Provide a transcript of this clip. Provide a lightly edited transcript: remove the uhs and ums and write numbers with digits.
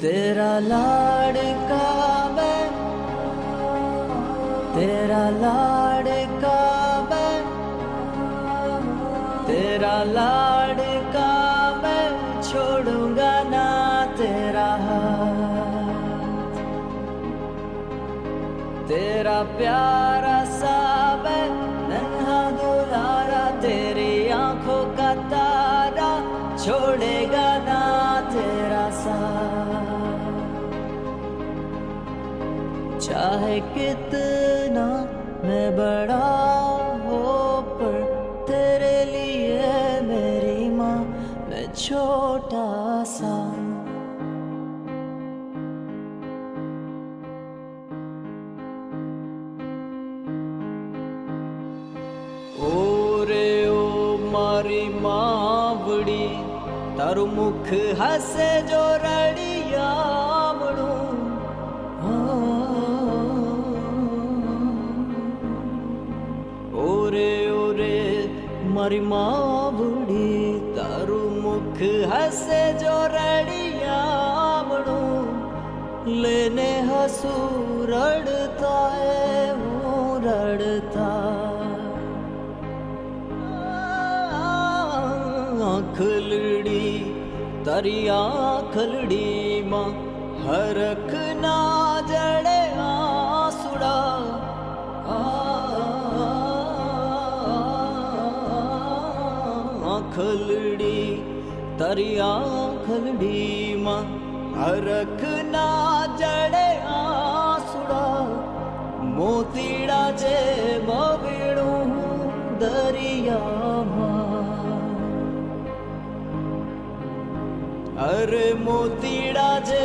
तेरा लाड़का मैं, तेरा लाड़का मैं, तेरा लाड़का मैं, छोड़ूंगा ना तेरा हाथ। तेरा प्यारा सा मैं, नन्हा दुलारा, तेरी आंखों का तारा, छोड़ेगा ना तेरा साथ। चाहे कितना मैं बड़ा हो, पर तेरे लिए मेरी माँ मैं छोटा सा। ओ रे ओ मारी मावड़ी, तारू मुख हसे जो रड़ियामणुं। ओरे मारी मावड़ी, तारू मुख हसे जो रड़ियामणुं। लेने हसू रड़ता है वो रड़ता। आँखलड़ी तारी आँखलड़ी मां, हरख ना जड़े आंसुड़ा। आँखलड़ी तारी आँखलड़ी मां, हरख ना जड़े आंसुड़ा। मोतीड़ा जे बवीड़ूं दरिया मां, अरे मोतीड़ा जे